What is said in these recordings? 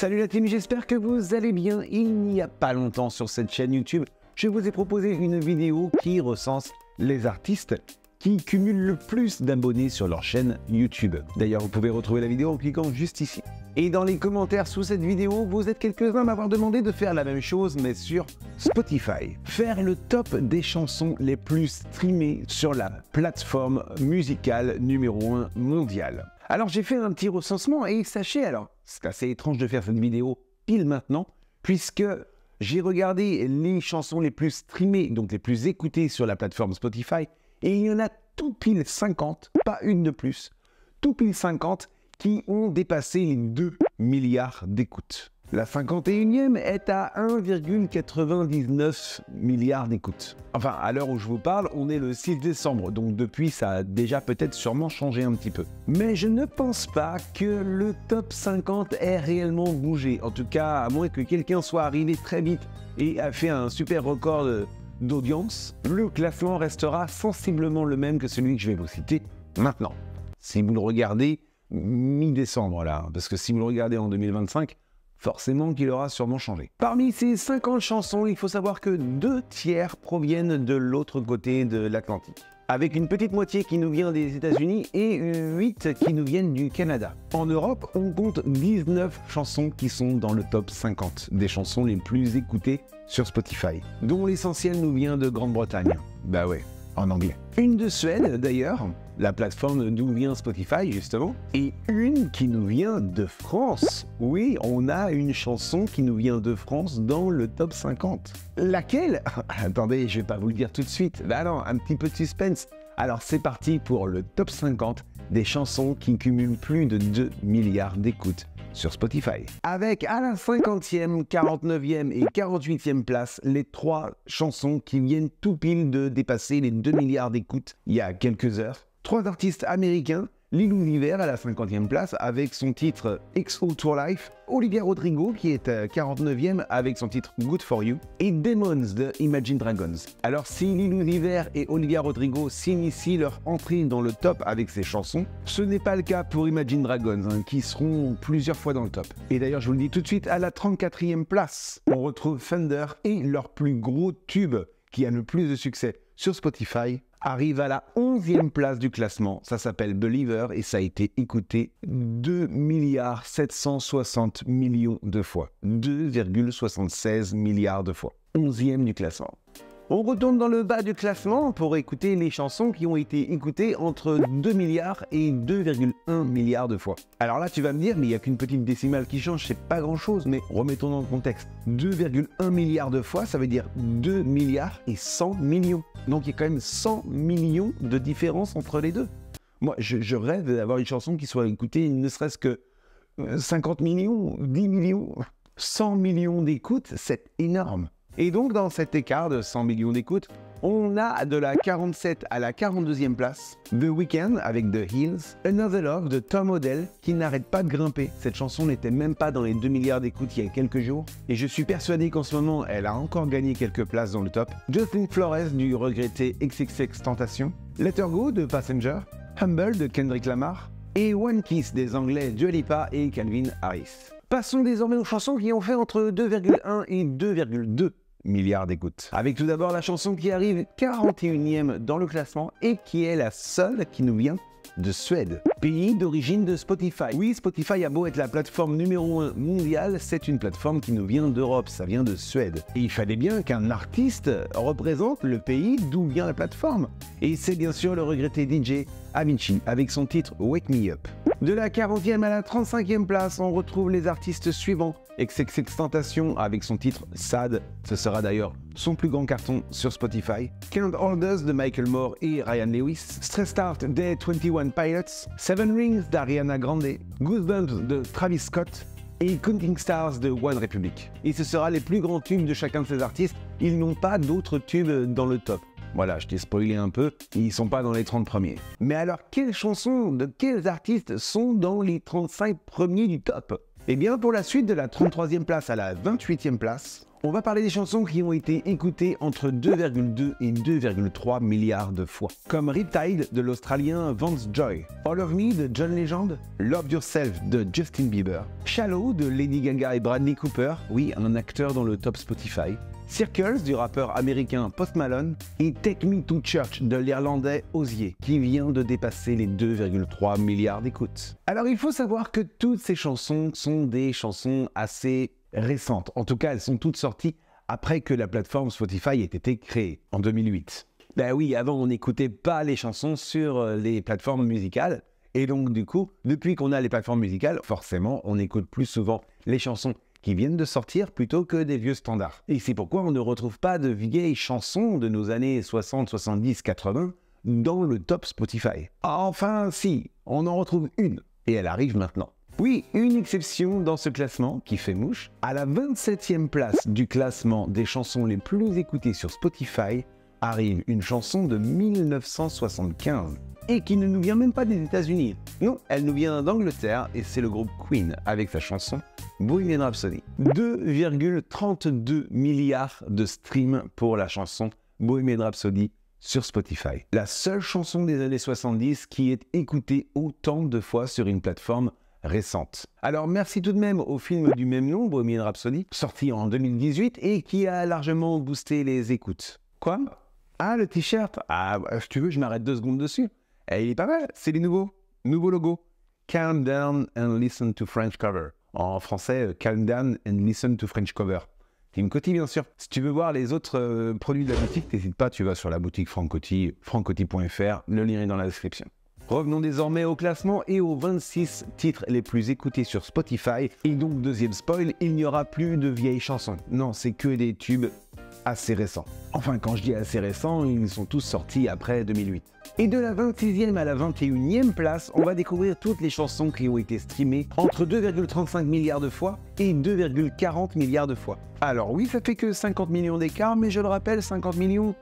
Salut la team, j'espère que vous allez bien. Il n'y a pas longtemps sur cette chaîne YouTube, je vous ai proposé une vidéo qui recense les artistes qui cumulent le plus d'abonnés sur leur chaîne YouTube. D'ailleurs, vous pouvez retrouver la vidéo en cliquant juste ici. Et dans les commentaires sous cette vidéo, vous êtes quelques-uns à m'avoir demandé de faire la même chose, mais sur Spotify. Faire le top des chansons les plus streamées sur la plateforme musicale numéro 1 mondiale. Alors j'ai fait un petit recensement et sachez, alors c'est assez étrange de faire cette vidéo pile maintenant, puisque j'ai regardé les chansons les plus streamées, donc les plus écoutées sur la plateforme Spotify, et il y en a tout pile 50, pas une de plus, tout pile 50 qui ont dépassé les 2 milliards d'écoutes. La 51e est à 1,99 milliard d'écoutes. Enfin, à l'heure où je vous parle, on est le 6 décembre, donc depuis, ça a déjà peut-être sûrement changé un petit peu. Mais je ne pense pas que le top 50 ait réellement bougé. En tout cas, à moins que quelqu'un soit arrivé très vite et a fait un super record d'audience, le classement restera sensiblement le même que celui que je vais vous citer maintenant. Si vous le regardez mi-décembre là, parce que si vous le regardez en 2025, forcément qu'il aura sûrement changé. Parmi ces 50 chansons, il faut savoir que 2 tiers proviennent de l'autre côté de l'Atlantique, avec une petite moitié qui nous vient des États-Unis et 8 qui nous viennent du Canada. En Europe, on compte 19 chansons qui sont dans le top 50 des chansons les plus écoutées sur Spotify, dont l'essentiel nous vient de Grande-Bretagne. Bah ouais, en anglais. Une de Suède d'ailleurs, la plateforme d'où vient Spotify justement, et une qui nous vient de France. Oui, on a une chanson qui nous vient de France dans le top 50. Laquelle? Attendez, je vais pas vous le dire tout de suite. Bah non, un petit peu de suspense. Alors c'est parti pour le top 50 des chansons qui cumulent plus de 2 milliards d'écoutes sur Spotify. Avec à la 50e, 49e et 48e place, les 3 chansons qui viennent tout pile de dépasser les 2 milliards d'écoutes il y a quelques heures. 3 artistes américains, Lil Uzi Vert à la 50e place avec son titre XO Tour Life, Olivia Rodrigo qui est à 49e avec son titre Good For You, et Demons de Imagine Dragons. Alors si Lil Uzi Vert et Olivia Rodrigo s'initient leur entrée dans le top avec ces chansons, ce n'est pas le cas pour Imagine Dragons qui seront plusieurs fois dans le top. Et d'ailleurs je vous le dis tout de suite, à la 34e place, on retrouve Thunder et leur plus gros tube qui a le plus de succès sur Spotify, arrive à la 11e place du classement, ça s'appelle Believer et ça a été écouté 2 760 millions de fois, 2,76 milliards de fois, 11e du classement. On retourne dans le bas du classement pour écouter les chansons qui ont été écoutées entre 2 milliards et 2,1 milliards de fois. Alors là, tu vas me dire, mais il n'y a qu'une petite décimale qui change, c'est pas grand-chose, mais remettons dans le contexte. 2,1 milliards de fois, ça veut dire 2 milliards et 100 millions. Donc il y a quand même 100 millions de différence entre les deux. Moi, je rêve d'avoir une chanson qui soit écoutée ne serait-ce que 50 millions, 10 millions, 100 millions d'écoutes, c'est énorme. Et donc dans cet écart de 100 millions d'écoutes, on a de la 47 à la 42e place The Weeknd avec The Hills, Another Love de Tom Odell qui n'arrête pas de grimper. Cette chanson n'était même pas dans les 2 milliards d'écoutes il y a quelques jours et je suis persuadé qu'en ce moment elle a encore gagné quelques places dans le top. Justin Flores du regretté XXXTentacion, Let Her Go de Passenger, Humble de Kendrick Lamar et One Kiss des Anglais Dua Lipa et Calvin Harris. Passons désormais aux chansons qui ont fait entre 2,1 et 2,2 milliards d'écoutes. Avec tout d'abord la chanson qui arrive 41e dans le classement et qui est la seule qui nous vient de Suède, pays d'origine de Spotify. Oui, Spotify a beau être la plateforme numéro 1 mondiale, c'est une plateforme qui nous vient d'Europe, ça vient de Suède. Et il fallait bien qu'un artiste représente le pays d'où vient la plateforme. Et c'est bien sûr le regretté DJ Avicii avec son titre Wake Me Up. De la 40e à la 35e place, on retrouve les artistes suivants. XXXTentacion avec son titre Sad, ce sera d'ailleurs son plus grand carton sur Spotify. Can't Hold Us de Michael Moore et Ryan Lewis. Stressed Out des 21 Pilots. Seven Rings d'Ariana Grande. Goosebumps de Travis Scott. Et Counting Stars de One Republic. Et ce sera les plus grands tubes de chacun de ces artistes. Ils n'ont pas d'autres tubes dans le top. Voilà, je t'ai spoilé un peu, ils sont pas dans les 30 premiers. Mais alors, quelles chansons de quels artistes sont dans les 35 premiers du top? Eh bien, pour la suite de la 33e place à la 28e place, On va parler des chansons qui ont été écoutées entre 2,2 et 2,3 milliards de fois. Comme Riptide de l'Australien Vance Joy, All of Me de John Legend, Love Yourself de Justin Bieber, Shallow de Lady Gaga et Bradley Cooper, oui, un acteur dans le top Spotify, Circles du rappeur américain Post Malone et Take Me to Church de l'Irlandais Hozier, qui vient de dépasser les 2,3 milliards d'écoutes. Alors il faut savoir que toutes ces chansons sont des chansons assez récentes. En tout cas, elles sont toutes sorties après que la plateforme Spotify ait été créée, en 2008. Ben oui, avant on n'écoutait pas les chansons sur les plateformes musicales, et donc du coup, depuis qu'on a les plateformes musicales, forcément, on écoute plus souvent les chansons qui viennent de sortir plutôt que des vieux standards. Et c'est pourquoi on ne retrouve pas de vieilles chansons de nos années 60, 70, 80 dans le top Spotify. Enfin si, on en retrouve une, et elle arrive maintenant. Oui, une exception dans ce classement qui fait mouche. À la 27e place du classement des chansons les plus écoutées sur Spotify arrive une chanson de 1975 et qui ne nous vient même pas des États-Unis. Non, elle nous vient d'Angleterre et c'est le groupe Queen avec sa chanson Bohemian Rhapsody. 2,32 milliards de streams pour la chanson Bohemian Rhapsody sur Spotify. La seule chanson des années 70 qui est écoutée autant de fois sur une plateforme récente. Alors merci tout de même au film du même nom, Bohemian Rhapsody, sorti en 2018 et qui a largement boosté les écoutes. Quoi? Ah, le t-shirt? Ah, si tu veux, je m'arrête 2 secondes dessus. Et il est pas mal, c'est les nouveaux logos. Calm down and listen to French cover. En français, calm down and listen to French cover. Team Coty, bien sûr. Si tu veux voir les autres produits de la boutique, n'hésite pas, tu vas sur la boutique Franck Coty, franccoty.fr, le lien est dans la description. Revenons désormais au classement et aux 26 titres les plus écoutés sur Spotify. Et donc, deuxième spoil, il n'y aura plus de vieilles chansons. Non, c'est que des tubes assez récents. Enfin, quand je dis assez récents, ils sont tous sortis après 2008. Et de la 26e à la 21e place, on va découvrir toutes les chansons qui ont été streamées entre 2,35 milliards de fois et 2,40 milliards de fois. Alors oui, ça fait que 50 millions d'écart, mais je le rappelle, 50 millions,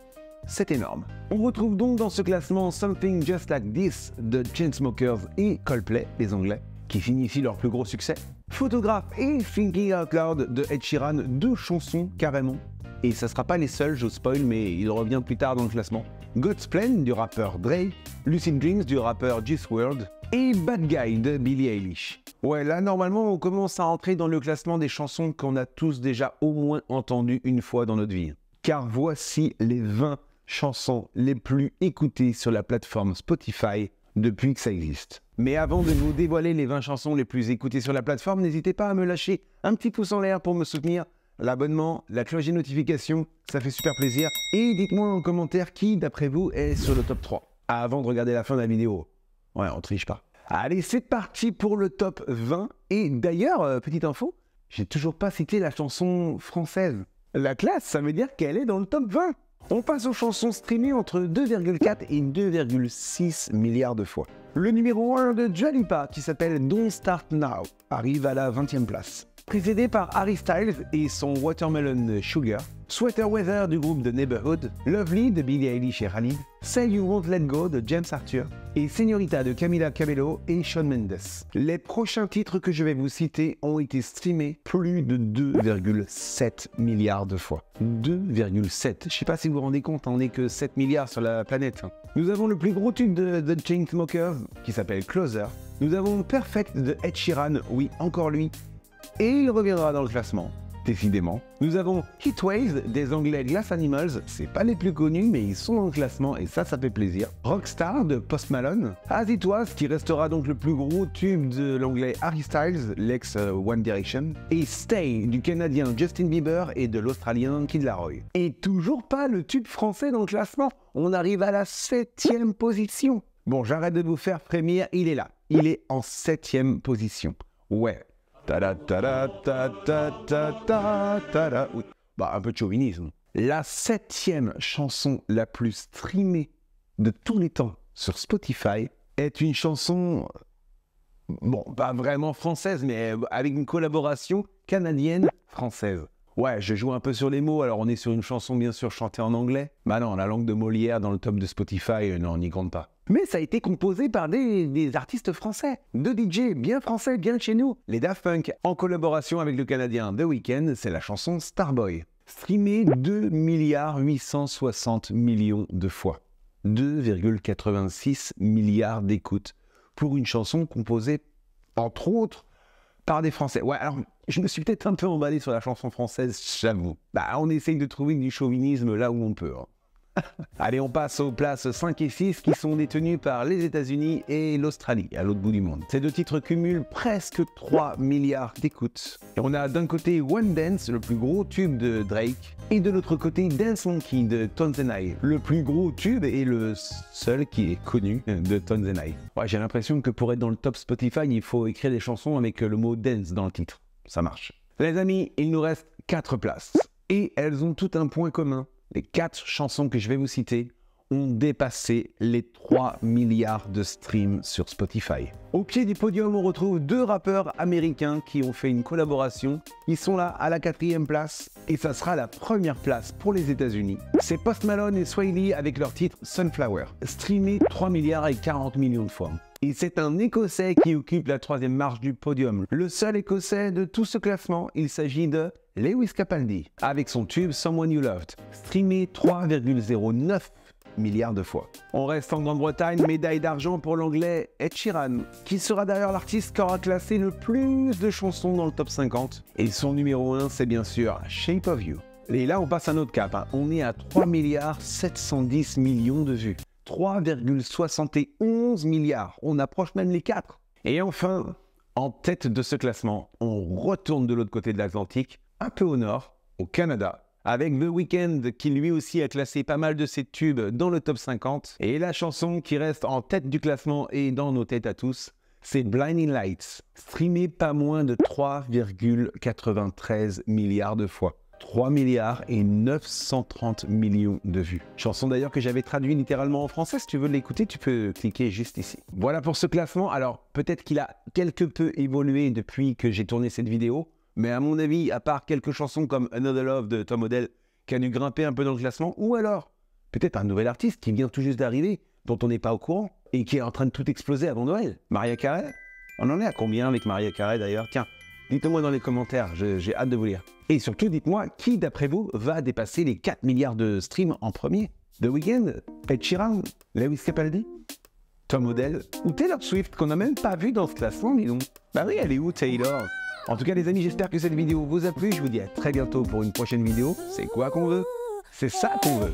c'est énorme. On retrouve donc dans ce classement Something Just Like This de Chainsmokers et Coldplay, les Anglais, qui signifient leur plus gros succès. Photograph et Thinking Out Loud de Ed Sheeran, 2 chansons carrément. Et ça sera pas les seuls, je spoil, mais il revient plus tard dans le classement. God's Plan du rappeur Dre, Lucid Dreams du rappeur Juice WRLD et Bad Guy de Billie Eilish. Ouais, là normalement on commence à entrer dans le classement des chansons qu'on a tous déjà au moins entendues une fois dans notre vie. Car voici les 20 chansons les plus écoutées sur la plateforme Spotify depuis que ça existe. Mais avant de vous dévoiler les 20 chansons les plus écoutées sur la plateforme, n'hésitez pas à me lâcher un petit pouce en l'air pour me soutenir. L'abonnement, la cloche des notifications, ça fait super plaisir. Et dites-moi en commentaire qui, d'après vous, est sur le top 3. Avant de regarder la fin de la vidéo. Ouais, on triche pas. Allez, c'est parti pour le top 20. Et d'ailleurs, petite info, j'ai toujours pas cité la chanson française. La classe, ça veut dire qu'elle est dans le top 20. On passe aux chansons streamées entre 2,4 et 2,6 milliards de fois. Le numéro 1 de Dua Lipa, qui s'appelle Don't Start Now, arrive à la 20e place. Précédé par Harry Styles et son Watermelon Sugar, Sweater Weather du groupe The Neighborhood, Lovely de Billie Eilish et Khalid, Say You Won't Let Go de James Arthur et Señorita de Camila Cabello et Shawn Mendes. Les prochains titres que je vais vous citer ont été streamés plus de 2,7 milliards de fois. 2,7. Je sais pas si vous vous rendez compte, on n'est que 7 milliards sur la planète. Nous avons le plus gros tube de The Chainsmokers qui s'appelle Closer. Nous avons Perfect de Ed Sheeran, oui, encore lui. Et il reviendra dans le classement, décidément. Nous avons Heatwave des Anglais Glass Animals, c'est pas les plus connus, mais ils sont dans le classement et ça fait plaisir. Rockstar de Post Malone, As It Was, qui restera donc le plus gros tube de l'anglais Harry Styles, l'ex One Direction, et Stay du Canadien Justin Bieber et de l'Australien Kid Laroi. Et toujours pas le tube français dans le classement, on arrive à la 7e position. Bon, j'arrête de vous faire frémir, il est là, il est en 7e position. Ouais. Oui. Bah, un peu de chauvinisme. La 7e chanson la plus streamée de tous les temps sur Spotify est une chanson, bon, pas vraiment française, mais avec une collaboration canadienne-française. Ouais, je joue un peu sur les mots, alors on est sur une chanson bien sûr chantée en anglais. Bah non, la langue de Molière dans le top de Spotify, non, on n'y compte pas. Mais ça a été composé par des artistes français, deux DJ bien français, bien de chez nous, les Daft Punk, en collaboration avec le Canadien The Weeknd, c'est la chanson Starboy. Streamé 2,860 milliards de fois. 2,86 milliards d'écoutes pour une chanson composée, entre autres, par des Français. Ouais, alors, je me suis peut-être un peu emballé sur la chanson française, j'avoue. Bah, on essaye de trouver du chauvinisme là où on peut. Hein. Allez, on passe aux places 5 et 6 qui sont détenues par les États-Unis et l'Australie, à l'autre bout du monde. Ces deux titres cumulent presque 3 milliards d'écoutes. Et on a d'un côté One Dance, le plus gros tube de Drake, et de l'autre côté Dance Monkey de Tones and I, le plus gros tube et le seul qui est connu de Tones and I. Ouais, j'ai l'impression que pour être dans le top Spotify, il faut écrire des chansons avec le mot dance dans le titre. Ça marche. Les amis, il nous reste 4 places. Et elles ont tout un point commun. Les 4 chansons que je vais vous citer ont dépassé les 3 milliards de streams sur Spotify. Au pied du podium, on retrouve 2 rappeurs américains qui ont fait une collaboration. Ils sont là à la 4e place et ça sera la première place pour les États-Unis. C'est Post Malone et Swae Lee avec leur titre Sunflower, streamé 3 milliards et 40 millions de fois. Et c'est un Écossais qui occupe la 3e marche du podium. Le seul Écossais de tout ce classement, il s'agit de Lewis Capaldi, avec son tube Someone You Loved, streamé 3,09 milliards de fois. On reste en Grande-Bretagne, médaille d'argent pour l'anglais Ed Sheeran, qui sera d'ailleurs l'artiste qui aura classé le plus de chansons dans le top 50. Et son numéro 1, c'est bien sûr Shape of You. Et là, on passe à un autre cap, hein. On est à 3 milliards 710 millions de vues. 3,71 milliards. On approche même les 4. Et enfin, en tête de ce classement, on retourne de l'autre côté de l'Atlantique, un peu au nord, au Canada, avec The Weeknd qui lui aussi a classé pas mal de ses tubes dans le top 50. Et la chanson qui reste en tête du classement et dans nos têtes à tous, c'est Blinding Lights, streamé pas moins de 3,93 milliards de fois. 3 milliards et 930 millions de vues. Chanson d'ailleurs que j'avais traduit littéralement en français. Si tu veux l'écouter, tu peux cliquer juste ici. Voilà pour ce classement. Alors, peut-être qu'il a quelque peu évolué depuis que j'ai tourné cette vidéo. Mais à mon avis, à part quelques chansons comme Another Love de Tom Odell qui a dû grimper un peu dans le classement, ou alors peut-être un nouvel artiste qui vient tout juste d'arriver, dont on n'est pas au courant, et qui est en train de tout exploser avant Noël. Mariah Carey? On en est à combien avec Mariah Carey d'ailleurs? Tiens, dites-moi dans les commentaires, j'ai hâte de vous lire. Et surtout, dites-moi, qui d'après vous va dépasser les 4 milliards de streams en premier? The Weeknd? Ed Sheeran? Lewis Capaldi? Tom Odell? Ou Taylor Swift, qu'on n'a même pas vu dans ce classement, dis donc? Bah oui, elle est où Taylor? En tout cas les amis, j'espère que cette vidéo vous a plu. Je vous dis à très bientôt pour une prochaine vidéo. C'est quoi qu'on veut? C'est ça qu'on veut.